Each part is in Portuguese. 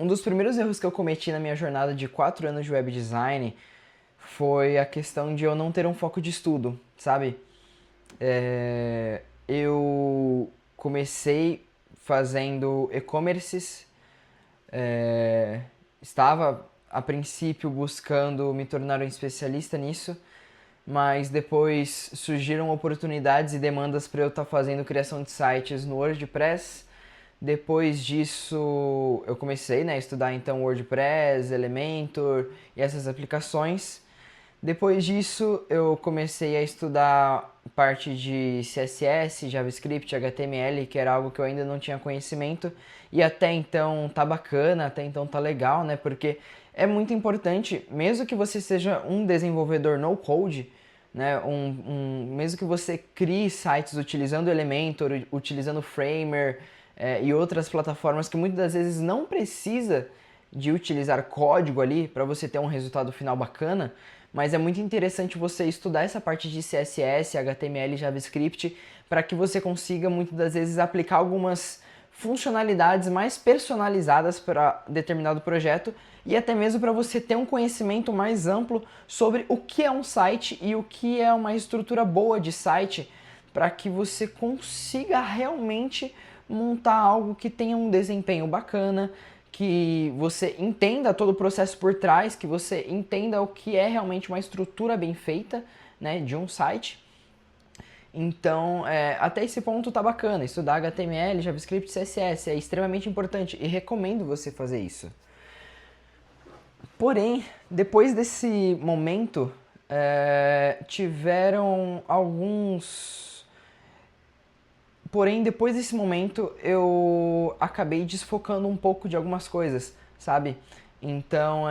dos primeiros erros que eu cometi na minha jornada de 4 anos de web design foi a questão de eu não ter um foco de estudo, sabe? Eu comecei fazendo e-commerces, é, estava a princípio buscando me tornar um especialista nisso, mas depois surgiram oportunidades e demandas para eu estar fazendo criação de sites no WordPress. Depois disso, eu comecei, né, a estudar então WordPress, Elementor e essas aplicações. Depois disso, eu comecei a estudar parte de CSS, JavaScript, HTML, que era algo que eu ainda não tinha conhecimento. E até então tá bacana, até então tá legal, né? Porque é muito importante, mesmo que você seja um desenvolvedor no code, né? Mesmo que você crie sites utilizando Elementor, utilizando Framer, e outras plataformas que muitas das vezes não precisa de utilizar código ali para você ter um resultado final bacana, mas é muito interessante você estudar essa parte de CSS, HTML e JavaScript para que você consiga muitas das vezes aplicar algumas funcionalidades mais personalizadas para determinado projeto e até mesmo para você ter um conhecimento mais amplo sobre o que é um site e o que é uma estrutura boa de site para que você consiga realmente montar algo que tenha um desempenho bacana, que você entenda todo o processo por trás, que você entenda o que é realmente uma estrutura bem feita, né, de um site. Então, até esse ponto tá bacana. Estudar HTML, JavaScript, CSS é extremamente importante e recomendo você fazer isso. Porém, depois desse momento, tiveram alguns... Porém, depois desse momento, eu acabei desfocando um pouco de algumas coisas, sabe? Então,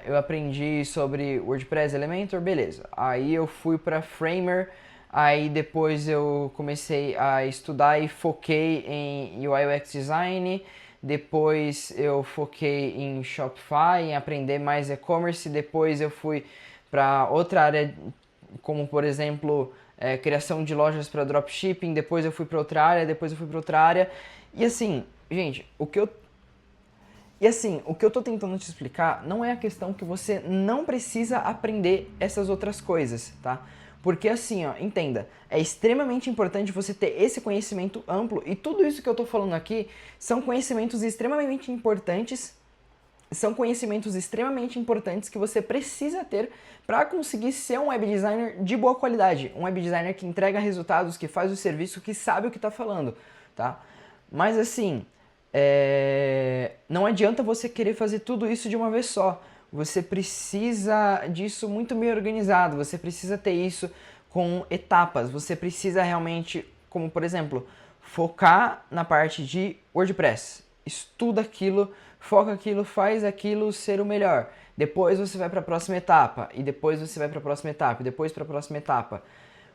eu aprendi sobre WordPress, Elementor, beleza. Aí eu fui para Framer, aí depois eu comecei a estudar e foquei em UI UX Design, depois eu foquei em Shopify, em aprender mais e-commerce, depois eu fui para outra área, como por exemplo criação de lojas para dropshipping, depois eu fui para outra área, depois eu fui para outra área. E assim, gente, o que eu tô tentando te explicar não é a questão que você não precisa aprender essas outras coisas, tá? Porque assim, ó, entenda, é extremamente importante você ter esse conhecimento amplo e tudo isso que eu tô falando aqui são conhecimentos extremamente importantes. São conhecimentos extremamente importantes que você precisa ter para conseguir ser um web designer de boa qualidade, um web designer que entrega resultados, que faz o serviço, que sabe o que está falando, tá? Mas assim, não adianta você querer fazer tudo isso de uma vez só. Você precisa disso muito bem organizado, você precisa ter isso com etapas, você precisa realmente, como por exemplo, focar na parte de WordPress. Estuda aquilo, foca aquilo, faz aquilo ser o melhor. Depois você vai para a próxima etapa, e depois você vai para a próxima etapa, e depois para a próxima etapa.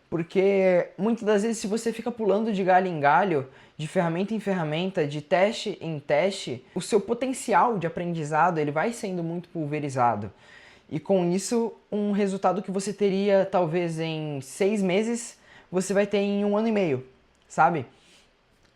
Porque muitas das vezes se você fica pulando de galho em galho, de ferramenta em ferramenta, de teste em teste, o seu potencial de aprendizado ele vai sendo muito pulverizado. E com isso, um resultado que você teria talvez em 6 meses, você vai ter em 1 ano e meio, sabe?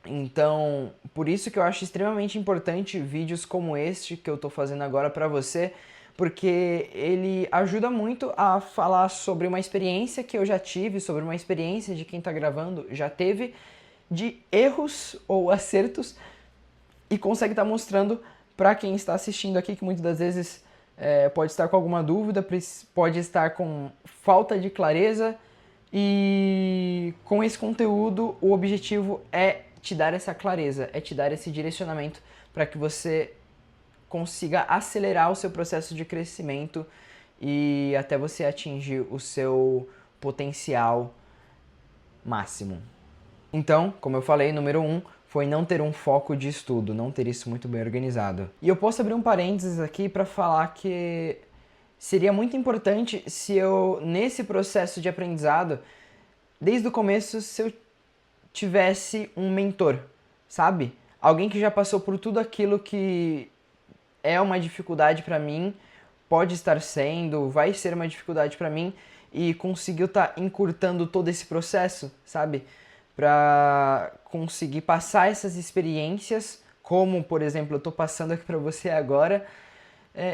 Então, por isso que eu acho extremamente importante vídeos como este que eu estou fazendo agora para você, porque ele ajuda muito a falar sobre uma experiência que eu já tive, sobre uma experiência de quem está gravando já teve, de erros ou acertos, e consegue estar mostrando para quem está assistindo aqui, que muitas das vezes pode estar com alguma dúvida, pode estar com falta de clareza, e com esse conteúdo o objetivo é te dar essa clareza, é te dar esse direcionamento para que você consiga acelerar o seu processo de crescimento e até você atingir o seu potencial máximo. Então, como eu falei, número 1 foi não ter um foco de estudo, não ter isso muito bem organizado. E eu posso abrir um parênteses aqui para falar que seria muito importante se eu, nesse processo de aprendizado, desde o começo, se eu tivesse um mentor, sabe? Alguém que já passou por tudo aquilo que é uma dificuldade para mim, pode estar sendo, vai ser uma dificuldade para mim e conseguiu estar encurtando todo esse processo, sabe? Para conseguir passar essas experiências como, por exemplo, eu estou passando aqui para você agora,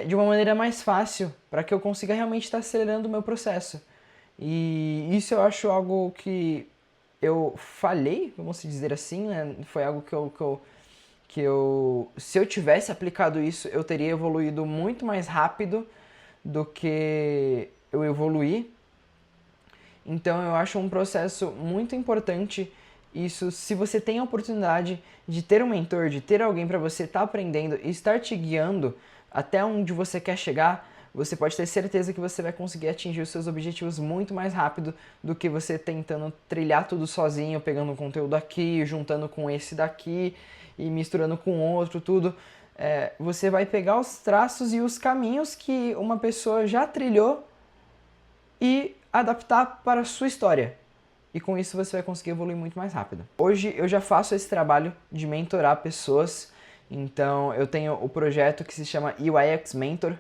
de uma maneira mais fácil, para que eu consiga realmente estar acelerando o meu processo. E isso eu acho algo que eu falhei, vamos dizer assim, né? Foi algo se eu tivesse aplicado isso, eu teria evoluído muito mais rápido do que eu evoluí. Então eu acho um processo muito importante isso, se você tem a oportunidade de ter um mentor, de ter alguém para você estar aprendendo e estar te guiando até onde você quer chegar, você pode ter certeza que você vai conseguir atingir os seus objetivos muito mais rápido do que você tentando trilhar tudo sozinho, pegando um conteúdo aqui, juntando com esse daqui e misturando com outro, tudo. Você vai pegar os traços e os caminhos que uma pessoa já trilhou e adaptar para a sua história. E com isso você vai conseguir evoluir muito mais rápido. Hoje eu já faço esse trabalho de mentorar pessoas, então eu tenho o projeto que se chama UIX Mentor,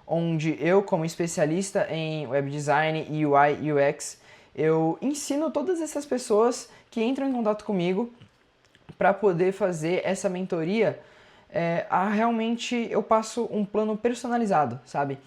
onde eu, como especialista em web design, UI e UX, eu ensino todas essas pessoas que entram em contato comigo para poder fazer essa mentoria, realmente eu passo um plano personalizado, sabe?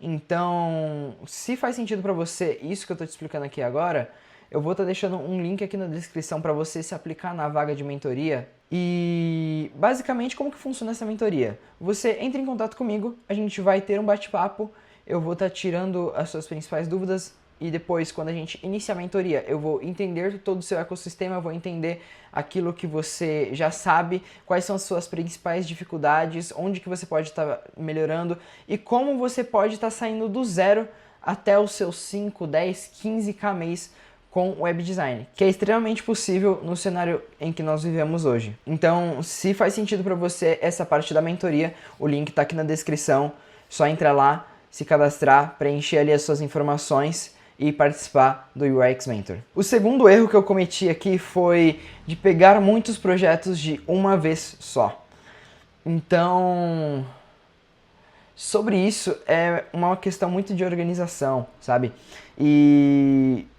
Então, se faz sentido para você isso que eu estou te explicando aqui agora, eu vou estar deixando um link aqui na descrição para você se aplicar na vaga de mentoria. E basicamente como que funciona essa mentoria? Você entra em contato comigo, a gente vai ter um bate-papo, eu vou estar tirando as suas principais dúvidas e depois, quando a gente inicia a mentoria, eu vou entender todo o seu ecossistema, eu vou entender aquilo que você já sabe, quais são as suas principais dificuldades, onde que você pode estar melhorando e como você pode estar saindo do zero até os seus 5, 10, 15k mês com web design, que é extremamente possível no cenário em que nós vivemos hoje. Então, se faz sentido para você essa parte da mentoria, o link está aqui na descrição, só entra lá, se cadastrar, preencher ali as suas informações e participar do UX Mentor. O segundo erro que eu cometi aqui foi de pegar muitos projetos de uma vez só. Então, sobre isso é uma questão muito de organização, sabe?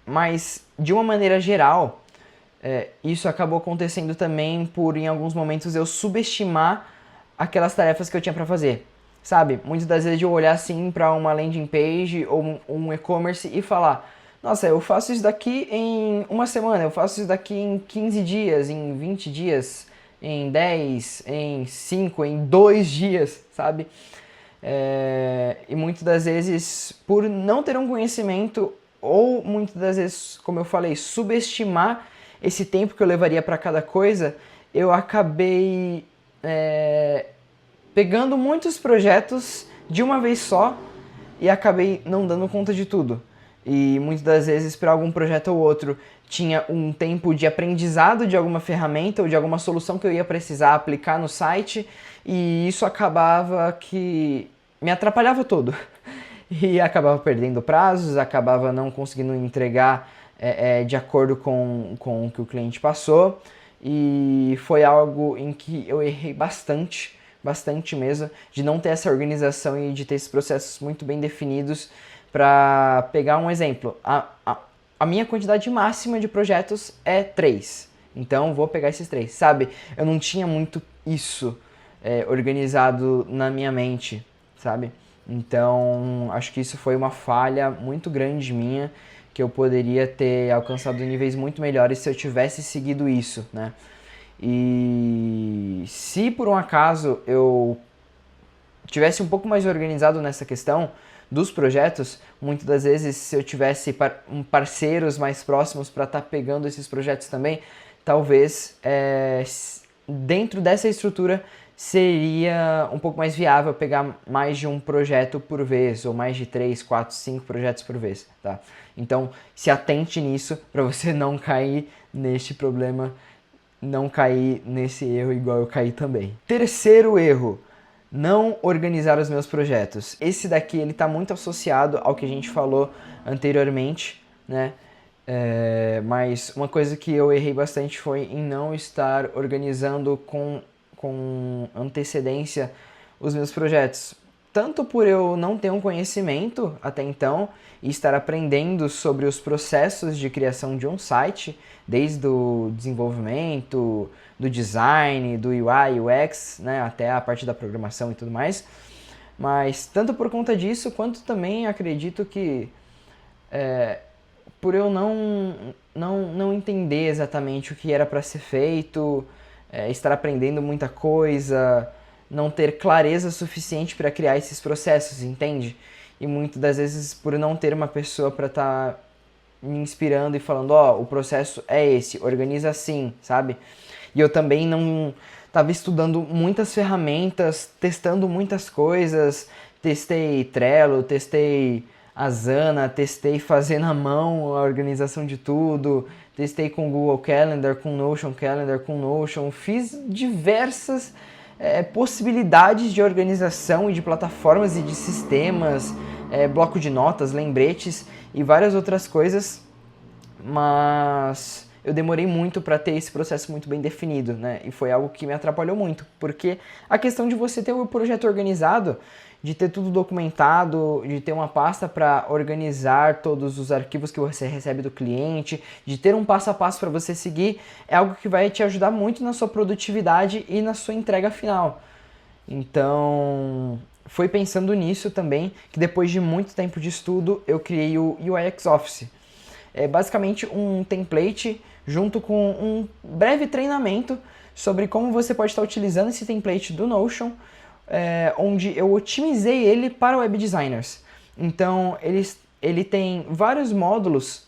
Mas de uma maneira geral, isso acabou acontecendo também por em alguns momentos eu subestimar aquelas tarefas que eu tinha para fazer. Sabe, muitas das vezes eu olhar assim para uma landing page ou um e-commerce e falar: nossa, eu faço isso daqui em uma semana, eu faço isso daqui em 15 dias, em 20 dias, em 10, em 5, em 2 dias, sabe? E muitas das vezes, por não ter um conhecimento ou muitas das vezes, como eu falei, subestimar esse tempo que eu levaria para cada coisa, eu acabei pegando muitos projetos de uma vez só e acabei não dando conta de tudo. E muitas das vezes, para algum projeto ou outro, tinha um tempo de aprendizado de alguma ferramenta ou de alguma solução que eu ia precisar aplicar no site, e isso acabava que me atrapalhava todo. E acabava perdendo prazos, acabava não conseguindo entregar de acordo com o que o cliente passou, e foi algo em que eu errei bastante mesmo, de não ter essa organização e de ter esses processos muito bem definidos. Para pegar um exemplo, a minha quantidade máxima de projetos é 3, então vou pegar esses 3, sabe? Eu não tinha muito isso organizado na minha mente, sabe? Então acho que isso foi uma falha muito grande minha, que eu poderia ter alcançado níveis muito melhores se eu tivesse seguido isso, né? E se por um acaso eu tivesse um pouco mais organizado nessa questão dos projetos, muitas das vezes se eu tivesse parceiros mais próximos para estar pegando esses projetos também, talvez dentro dessa estrutura seria um pouco mais viável pegar mais de um projeto por vez, ou mais de 3, 4, 5 projetos por vez, tá? Então se atente nisso para você não cair neste problema, não cair nesse erro igual eu caí também. Terceiro erro: não organizar os meus projetos. Esse daqui ele está muito associado ao que a gente falou anteriormente, né? Mas uma coisa que eu errei bastante foi em não estar organizando com antecedência os meus projetos. tanto por eu não ter um conhecimento até então e estar aprendendo sobre os processos de criação de um site, desde o desenvolvimento, do design, do UI, UX, né, até a parte da programação e tudo mais. Mas tanto por conta disso, quanto também acredito que por eu não entender exatamente o que era para ser feito, estar aprendendo muita coisa, não ter clareza suficiente para criar esses processos, entende? E muitas das vezes por não ter uma pessoa para estar me inspirando e falando, ó, o processo é esse, organiza assim, sabe? E eu também não estava estudando muitas ferramentas, testando muitas coisas, testei Trello, testei Asana, testei fazer na mão a organização de tudo, testei com Google Calendar, com Notion, fiz diversas possibilidades de organização e de plataformas e de sistemas, bloco de notas, lembretes e várias outras coisas, mas eu demorei muito para ter esse processo muito bem definido, né? E foi algo que me atrapalhou muito, porque a questão de você ter o projeto organizado, de ter tudo documentado, de ter uma pasta para organizar todos os arquivos que você recebe do cliente, de ter um passo a passo para você seguir, é algo que vai te ajudar muito na sua produtividade e na sua entrega final. Então, foi pensando nisso também que depois de muito tempo de estudo, eu criei o UX Office. É basicamente um template junto com um breve treinamento sobre como você pode estar utilizando esse template do Notion, onde eu otimizei ele para web designers. Então, ele tem vários módulos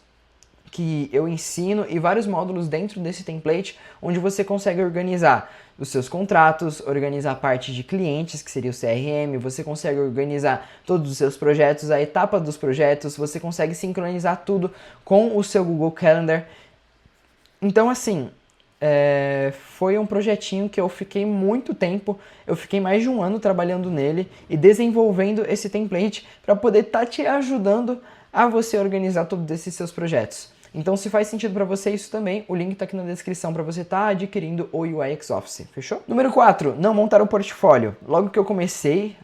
que eu ensino e vários módulos dentro desse template onde você consegue organizar os seus contratos, organizar a parte de clientes, que seria o CRM, você consegue organizar todos os seus projetos, a etapa dos projetos, você consegue sincronizar tudo com o seu Google Calendar. Então, assim, foi um projetinho que eu fiquei muito tempo, eu fiquei mais de um ano trabalhando nele e desenvolvendo esse template para poder estar te ajudando a você organizar todos esses seus projetos. Então, se faz sentido para você isso também, o link está aqui na descrição para você estar adquirindo o UX Office, fechou? Número 4, não montar o portfólio. Logo que eu comecei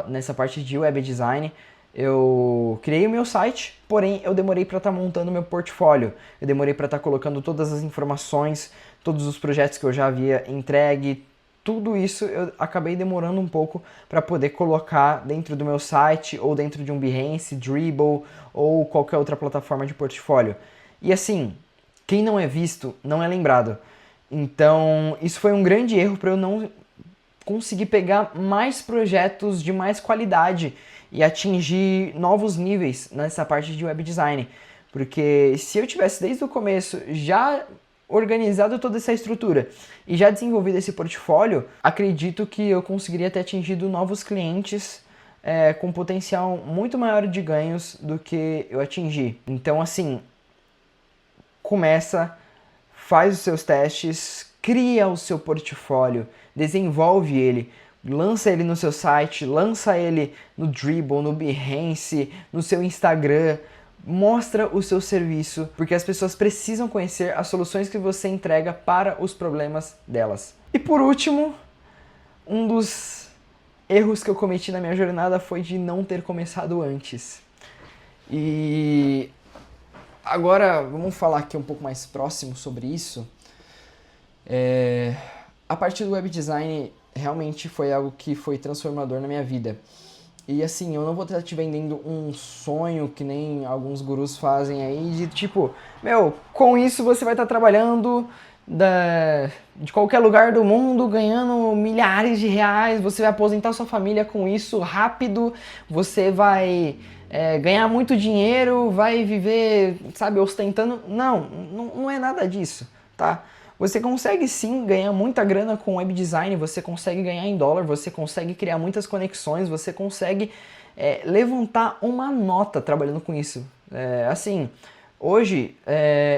nessa parte de web design, eu criei o meu site, porém eu demorei para estar montando o meu portfólio. Eu demorei para estar colocando todas as informações, todos os projetos que eu já havia entregue, tudo isso eu acabei demorando um pouco para poder colocar dentro do meu site ou dentro de um Behance, Dribbble ou qualquer outra plataforma de portfólio. E assim, quem não é visto não é lembrado. Então, isso foi um grande erro para eu não conseguir pegar mais projetos de mais qualidade e atingir novos níveis nessa parte de web design. Porque se eu tivesse desde o começo já organizado toda essa estrutura e já desenvolvido esse portfólio, acredito que eu conseguiria ter atingido novos clientes com potencial muito maior de ganhos do que eu atingi. Então, assim, começa, faz os seus testes, cria o seu portfólio, desenvolve ele, lança ele no seu site, lança ele no Dribbble, no Behance, no seu Instagram. Mostra o seu serviço, porque as pessoas precisam conhecer as soluções que você entrega para os problemas delas. E por último, um dos erros que eu cometi na minha jornada foi de não ter começado antes. E agora vamos falar aqui um pouco mais próximo sobre isso. A parte do web design realmente foi algo que foi transformador na minha vida. E assim, eu não vou estar te vendendo um sonho que nem alguns gurus fazem aí, de tipo, com isso você vai estar trabalhando de qualquer lugar do mundo, ganhando milhares de reais, você vai aposentar sua família com isso rápido, você vai ganhar muito dinheiro, vai viver, sabe, ostentando. Não é nada disso, tá? Você consegue sim ganhar muita grana com web design, você consegue ganhar em dólar, você consegue criar muitas conexões, você consegue levantar uma nota trabalhando com isso. Assim, hoje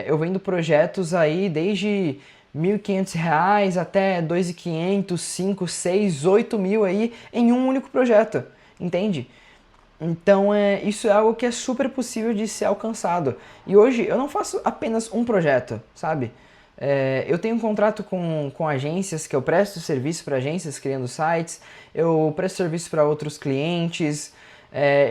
eu vendo projetos aí desde R$1.500 até R$2.500, 5, 6, 8 mil aí em um único projeto, entende? Então isso é algo que é super possível de ser alcançado. E hoje eu não faço apenas um projeto, sabe? Eu tenho um contrato com agências, que eu presto serviço para agências criando sites, eu presto serviço para outros clientes,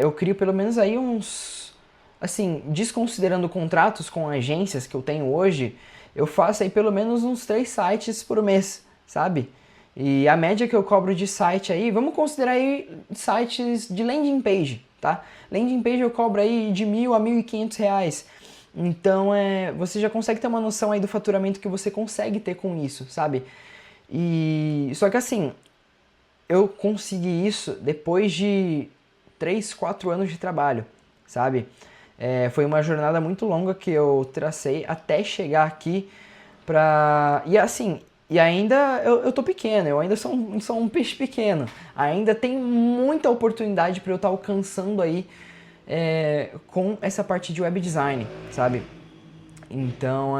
eu crio pelo menos aí uns, assim, desconsiderando contratos com agências que eu tenho hoje, eu faço aí pelo menos uns 3 sites por mês, sabe? E a média que eu cobro de site aí, vamos considerar aí sites de landing page, tá? Landing page eu cobro aí de R$ 1.000 a R$ 1.500. Então, você já consegue ter uma noção aí do faturamento que você consegue ter com isso, sabe? E só que assim, eu consegui isso depois de 3, 4 anos de trabalho, sabe? Foi uma jornada muito longa que eu tracei até chegar aqui pra... E assim, e ainda eu tô pequeno, eu ainda sou um peixe pequeno. Ainda tem muita oportunidade para eu estar alcançando aí com essa parte de web design, sabe? Então,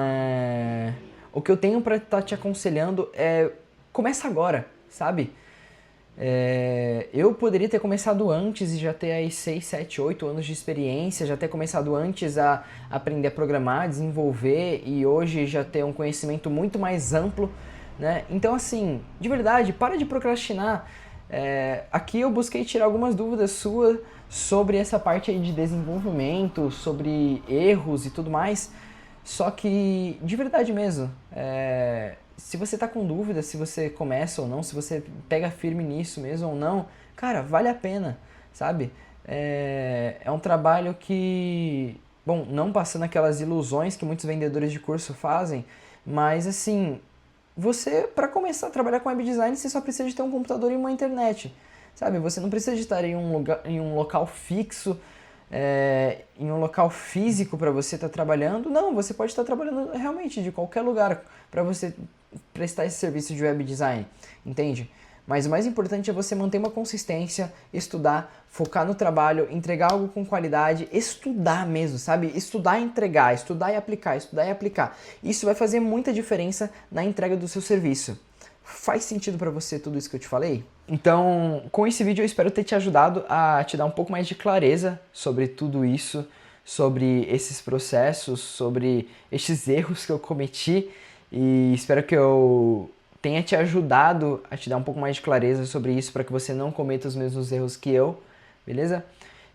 o que eu tenho para estar te aconselhando começa agora, sabe? Eu poderia ter começado antes e já ter aí 6, 7, 8 anos de experiência, já ter começado antes a aprender a programar, desenvolver e hoje já ter um conhecimento muito mais amplo, né? Então, assim, de verdade, para de procrastinar. Aqui eu busquei tirar algumas dúvidas suas sobre essa parte aí de desenvolvimento, sobre erros e tudo mais. Só que, de verdade mesmo, se você tá com dúvida se você começa ou não, se você pega firme nisso mesmo ou não, cara, vale a pena, sabe? É um trabalho que, bom, não passando aquelas ilusões que muitos vendedores de curso fazem, mas assim, você, para começar a trabalhar com web design, você só precisa de ter um computador e uma internet, sabe? Você não precisa de estar em um local fixo, em um local físico para você estar trabalhando. Não, você pode estar trabalhando realmente de qualquer lugar para você prestar esse serviço de web design, entende? Mas o mais importante é você manter uma consistência, estudar, focar no trabalho, entregar algo com qualidade, estudar mesmo, sabe? Estudar e entregar, estudar e aplicar, estudar e aplicar. Isso vai fazer muita diferença na entrega do seu serviço. Faz sentido para você tudo isso que eu te falei? Então, com esse vídeo eu espero ter te ajudado a te dar um pouco mais de clareza sobre tudo isso, sobre esses processos, sobre estes erros que eu cometi e espero que eu tenha te ajudado a te dar um pouco mais de clareza sobre isso para que você não cometa os mesmos erros que eu, beleza?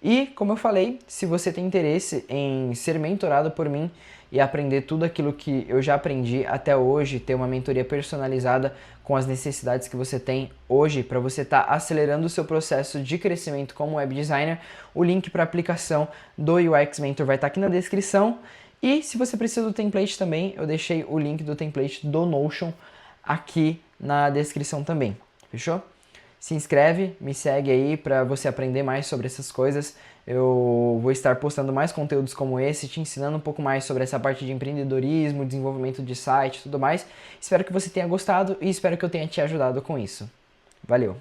E, como eu falei, se você tem interesse em ser mentorado por mim e aprender tudo aquilo que eu já aprendi até hoje, ter uma mentoria personalizada com as necessidades que você tem hoje para você estar acelerando o seu processo de crescimento como web designer, o link para a aplicação do UX Mentor vai estar aqui na descrição. E se você precisa do template também, eu deixei o link do template do Notion aqui na descrição também, fechou? Se inscreve, me segue aí para você aprender mais sobre essas coisas. Eu vou estar postando mais conteúdos como esse, te ensinando um pouco mais sobre essa parte de empreendedorismo, desenvolvimento de site e tudo mais. Espero que você tenha gostado e espero que eu tenha te ajudado com isso. Valeu!